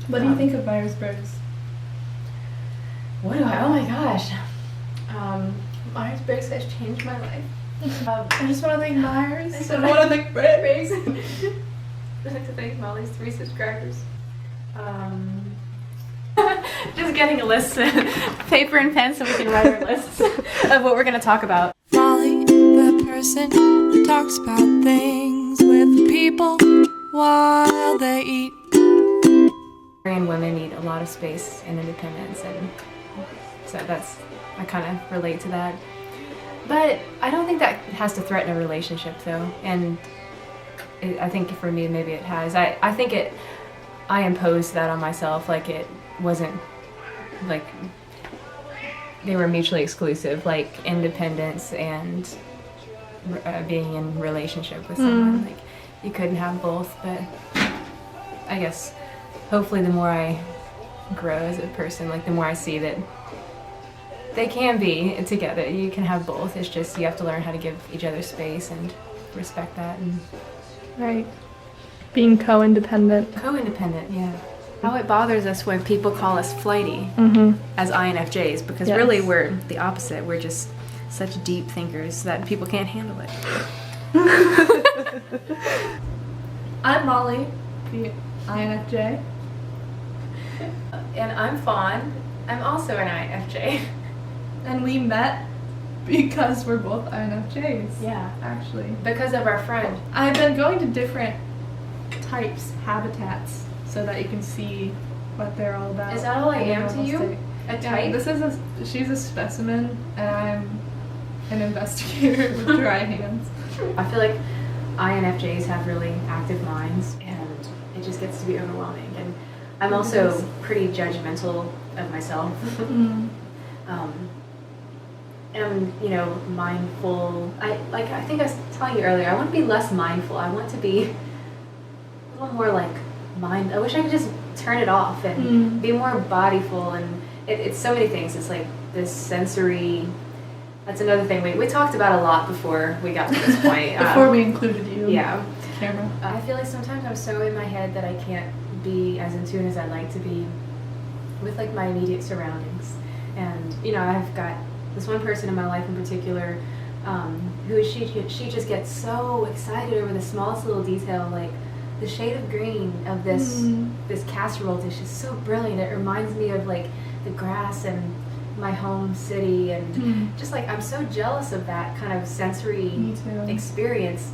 What do you think of Meyers-Briggs? Oh my gosh. Meyers-Briggs has changed my life. I just want to thank Myers. I just I want to thank Briggs. I'd like to thank Molly's 3 subscribers. Just getting a list, paper and pen, so we can write our lists of what we're going to talk about. Molly, the person who talks about things with people while they eat. And women need a lot of space and independence, and so I kind of relate to that. But I don't think that has to threaten a relationship, though. And I think for me, maybe it has. I think I imposed that on myself, like it wasn't like they were mutually exclusive, like independence and being in relationship with someone. Like you couldn't have both. But I guess hopefully the more I grow as a person, like the more I see that they can be together, you can have both. It's just you have to learn how to give each other space and respect that. And Right. Being co-independent. co-independent, yeah. How it bothers us when people call us flighty as INFJs, because Yes. really we're the opposite. We're just such deep thinkers that people can't handle it. I'm Molly, the INFJ. And I'm Fawn. I'm also an INFJ. And we met because we're both INFJs. Yeah. Actually. Because of our friend. I've been going to different habitats, so that you can see what they're all about. Is that all I in a am to normal you? state. A Yeah, type? she's a specimen, and I'm an investigator with dry hands. I feel like INFJs have really active minds, and it just gets to be overwhelming. And I'm also pretty judgmental of myself. And mindful. I think I was telling you earlier, I want to be less mindful. I want to be a little more like I wish I could just turn it off and be more bodyful. And it's so many things. It's like this sensory. That's another thing we talked about a lot before we got to this point. Before we included you. Yeah. Camera. I feel like sometimes I'm so in my head that I can't be as in tune as I'd like to be with like my immediate surroundings. And I've got this one person in my life in particular, who she just gets so excited over the smallest little detail, like the shade of green of this casserole dish is so brilliant. It reminds me of like the grass and my home city, and just like I'm so jealous of that kind of sensory experience.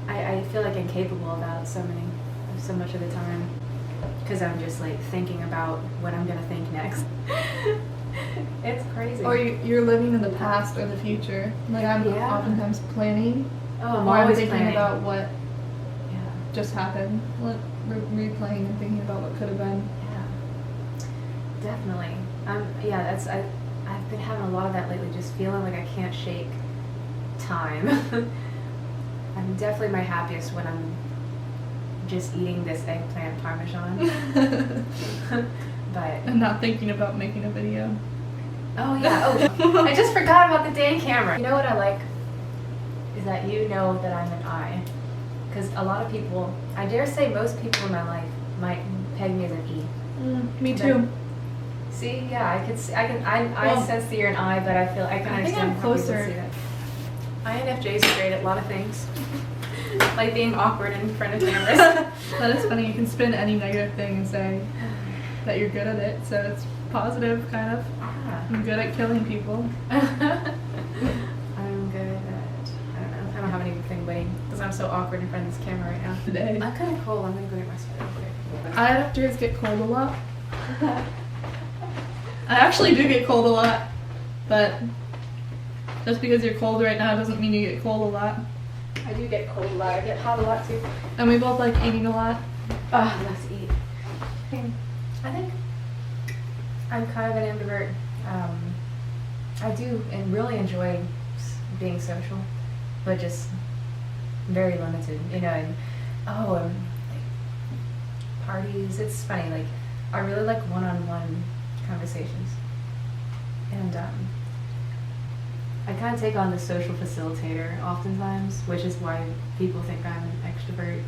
I feel like I'm capable of that so much of the time, because I'm just like thinking about what I'm gonna think next. It's crazy. Or you're living in the past or the future. Like I'm oftentimes planning. I'm or I'm always thinking planning about what just happened. Replaying and thinking about what could have been. Yeah, definitely. I've been having a lot of that lately. Just feeling like I can't shake time. I'm definitely my happiest when I'm just eating this eggplant parmesan. But And not thinking about making a video. oh yeah, I just forgot about the dang camera. You know what I like is that you know that I'm an I, because a lot of people, I dare say most people in my life might peg me as an E. Me too. See, yeah, I sense that you're an I, but I feel I can I think understand I'm how people closer. see that. INFJs are great at a lot of things, like being awkward in front of cameras. That is funny. You can spin any negative thing and say that you're good at it, so it's positive, kind of. Yeah. I'm good at killing people. I'm good at, I don't have anything waiting because I'm so awkward in front of this camera right now. Today. I'm kind of cold. I'm gonna go get my sweater real quick. INFJs get cold a lot. I actually do get cold a lot, but just because you're cold right now doesn't mean you get cold a lot. I do get cold a lot. I get hot a lot too. And we both like eating a lot. Let's eat. I think I'm kind of an introvert. I do and really enjoy being social, but just very limited, and like parties. It's funny, like I really like one-on-one conversations, and I kind of take on the social facilitator oftentimes, which is why people think I'm an extrovert.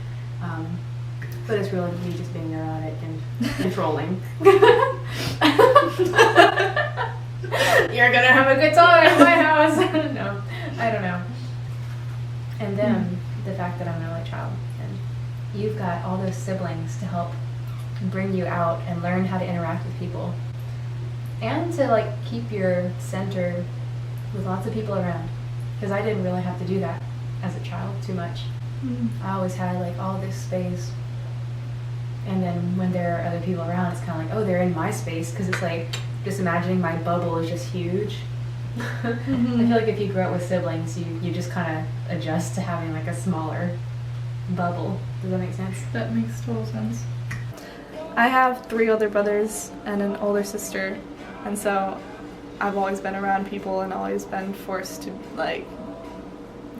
But it's really me just being neurotic and controlling. You're gonna have a good time in my house. No, I don't know. And then the fact that I'm an only child, and you've got all those siblings to help bring you out and learn how to interact with people, and to like keep your center with lots of people around. Because I didn't really have to do that as a child too much. I always had like all this space, and then when there are other people around, it's kind of like, oh, they're in my space, because it's like just imagining my bubble is just huge. I feel like if you grow up with siblings, you just kind of adjust to having like a smaller bubble. Does that make sense? That makes total sense. I have 3 older brothers and an older sister, and so I've always been around people and always been forced to like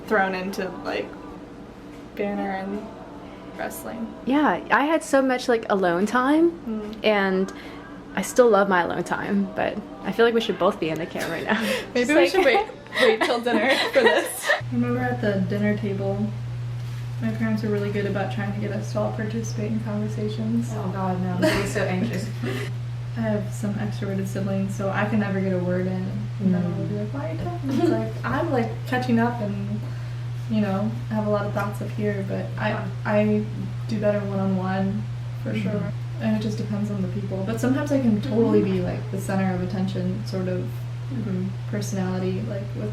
thrown into like banner and wrestling. Yeah, I had so much like alone time, and I still love my alone time, but I feel like we should both be in the camera right now. Maybe we should wait till dinner for this. I remember at the dinner table, my parents were really good about trying to get us to all participate in conversations. Oh God, no! I'm getting so anxious. I have some extroverted siblings, so I can never get a word in. And then I'll be like, why are you talking? It's like, I'm like catching up and, you know, I have a lot of thoughts up here, but I do better one-on-one for sure. And it just depends on the people. But sometimes I can totally be like the center of attention sort of personality, like with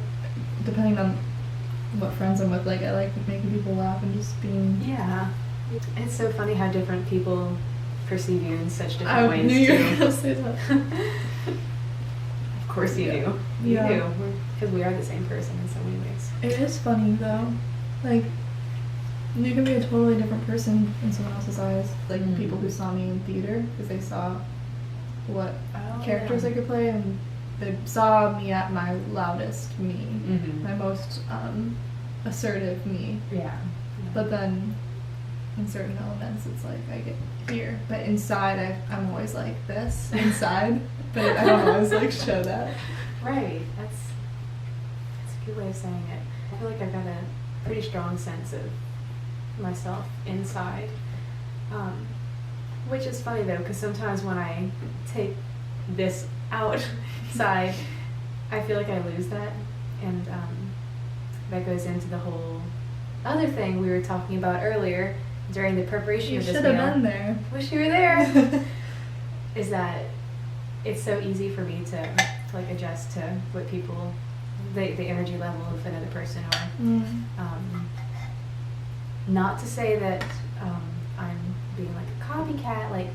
depending on what friends I'm with. Like I like making people laugh and just being. Yeah. It's so funny how different people perceive you in such different ways. I knew you were too. gonna say that. Of course you do. Yeah. You do. Because we are the same person in so many ways. It is funny though. Like you can be a totally different person in someone else's eyes. Like people who saw me in theater because they saw what characters I could play, and they saw me at my loudest me, my most assertive me. Yeah. But then in certain elements it's like I get here, but inside I'm always like this inside, but I don't always like show that. Right. That's a good way of saying it. I feel like I've got a pretty strong sense of myself inside, which is funny though, because sometimes when I take this outside, I feel like I lose that, and that goes into the whole other thing we were talking about earlier during the preparation of this meal. You should have been there. Wish you were there. Is that it's so easy for me to like adjust to what people, the energy level of another person, or not to say that I'm being like a copycat, like,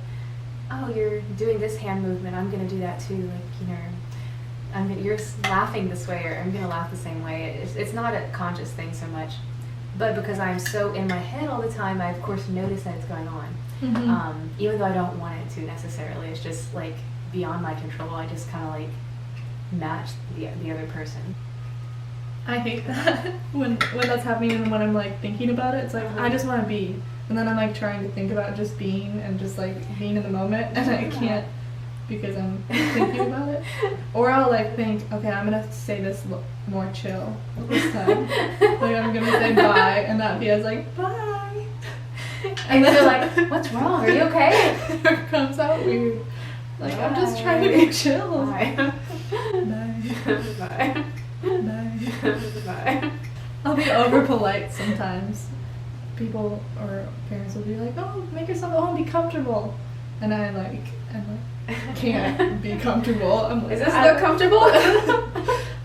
oh, you're doing this hand movement, I'm gonna do that too, like, you know, you're laughing this way, or I'm gonna laugh the same way. It's not a conscious thing so much, but because I'm so in my head all the time, I of course notice that it's going on, even though I don't want it to necessarily. It's just like beyond my control. I just kind of like match the other person. I hate that when that's happening, and when I'm like thinking about it, it's like I just want to be, and then I'm like trying to think about just being and just like being in the moment, and I can't because I'm thinking about it. Or I'll like think, okay, I'm gonna say this more chill this time. Like I'm gonna say bye, and not be as like bye. And then you're like, what's wrong? Are you okay? It comes out weird. Like I'm just trying to be chill. Bye. Bye. Bye. Bye. Bye. I'll be over polite sometimes. People or parents will be like, "Oh, make yourself at home, be comfortable," and I'm like, can't be comfortable. I'm like, is this not comfortable?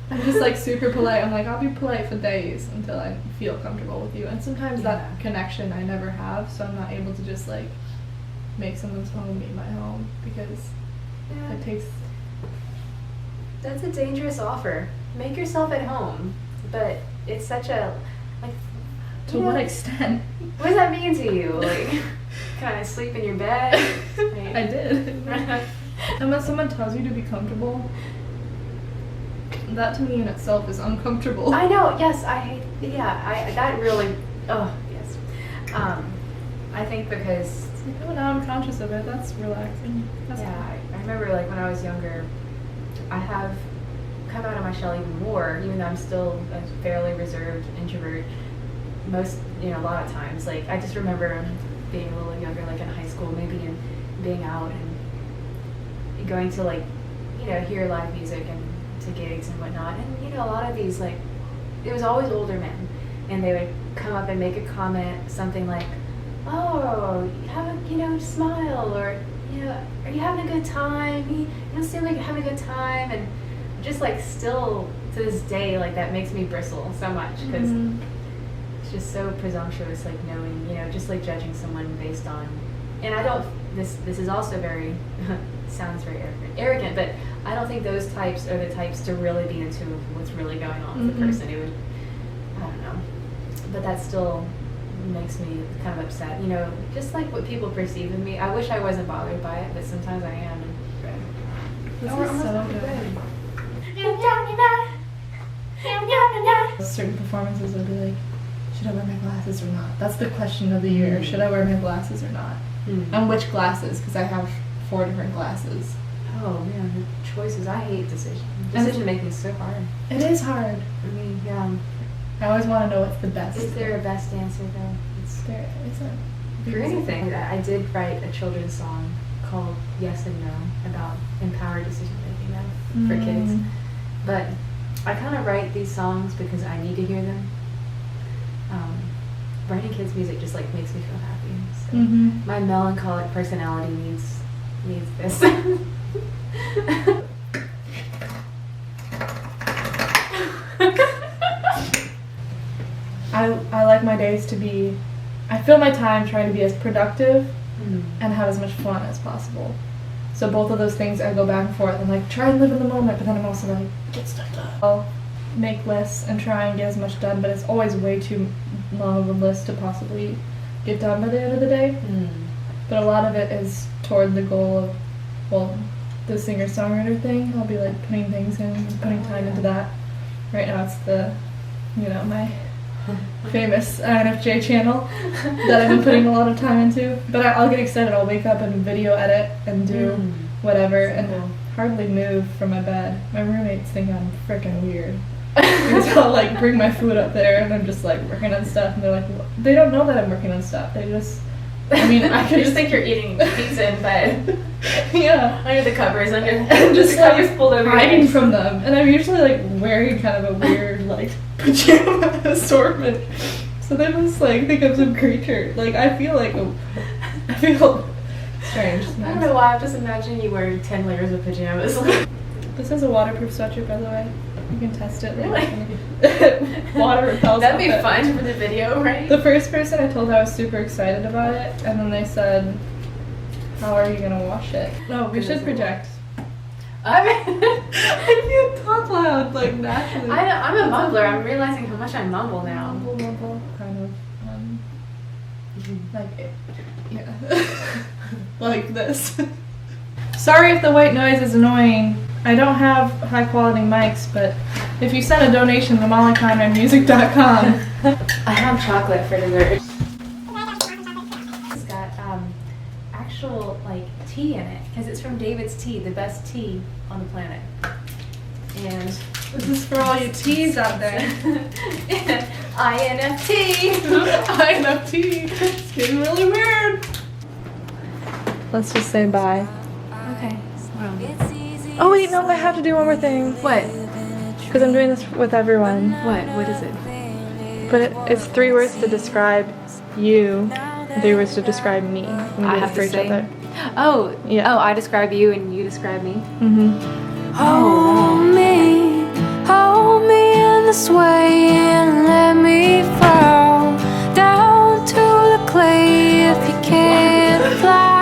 I'm just like super polite. I'm like, I'll be polite for days until I feel comfortable with you. And sometimes that connection I never have, so I'm not able to just like make someone's home be my home because it takes. That's a dangerous offer. Make yourself at home, but it's such a like. To what extent? What does that mean to you? Like, can I sleep in your bed? I did. And when someone tells you to be comfortable, that to me in itself is uncomfortable. I know. Yes, I hate. Yeah, that really. Oh, yes. I think because. Oh, now I'm conscious of it. That's relaxing. That's I remember like when I was younger, I have come out of my shell even more, even though I'm still a fairly reserved introvert. A lot of times, like I just remember being a little younger, like in high school, maybe in being out and going to like, you know, hear live music and to gigs and whatnot. And, you know, a lot of these, like, it was always older men, and they would come up and make a comment, something like, oh, have a, you know, smile, or, you know, are you having a good time? You don't seem like you're having a good time. And just like still to this day, like that makes me bristle so much, because it's just so presumptuous, like knowing, you know, just like judging someone based on, and I don't, this is also very, sounds very arrogant, but I don't think those types are the types to really be into what's really going on with the person. It would, I don't know, but that still makes me kind of upset, you know, just like what people perceive in me. I wish I wasn't bothered by it, but sometimes I am. This is so good. Certain performances will be like, should I wear my glasses or not? That's the question of the year. Should I wear my glasses or not? And which glasses? Because I have 4 different glasses. Oh man, the choices. I hate decision. Decision making is so hard. It is hard. I mean, yeah. I always want to know what's the best. Is there a best answer though? There isn't. For anything. I did write a children's song called Yes and No about empowered decision making though, for kids. But I kind of write these songs because I need to hear them. Writing kids' music just like makes me feel happy. So my melancholic personality needs this. I like my days to be, I fill my time trying to be as productive and have as much fun as possible. So both of those things I go back and forth. I'm like, try and live in the moment, but then I'm also like, get stuff done. I'll make lists and try and get as much done, but it's always way too long of a list to possibly get done by the end of the day. But a lot of it is toward the goal of, well, the singer-songwriter thing. I'll be like putting things in, putting time into that. Right now it's the, you know, my famous INFJ channel that I've been putting a lot of time into. But I'll get excited. I'll wake up and video edit and do whatever and hardly move from my bed. My roommates think I'm freaking weird. Because I'll like bring my food up there and I'm just like working on stuff, and they're like, they don't know that I'm working on stuff. They just, I mean, I could just think you're eating pizza in bed. Yeah. Under the covers, under and just the like covers pulled over. Hiding from them. And I'm usually like wearing kind of a weird like pajama assortment. So they must like think I'm some creature. Like I feel strange. I don't know why, I'm just imagining you wearing 10 layers of pajamas. This is a waterproof sweatshirt, by the way. You can test it. Really? Water repels. That'd be fun for the video, right? The first person I told I was super excited about it, and then they said, how are you going to wash it? No, we should project. I mean, I can't talk loud, like, naturally. I'm a mumbler. I'm realizing how much I mumble now. Mumble, kind of, like, yeah. Like this. Sorry if the white noise is annoying. I don't have high quality mics, but if you send a donation to MollythePerson I have chocolate for dessert. It's got actual like tea in it, because it's from David's Tea, the best tea on the planet. And this is for all you teas out there. INFT! INFT! It's getting really weird. Let's just say bye. Okay. Wow. Oh wait, no, I have to do one more thing. What? Because I'm doing this with everyone. What? What is it? But it's 3 words to describe you, 3 words to describe me. I have to each say. other. Oh, yeah. Oh, I describe you and you describe me. Hold me in this way and let me fall down to the clay if you can't fly.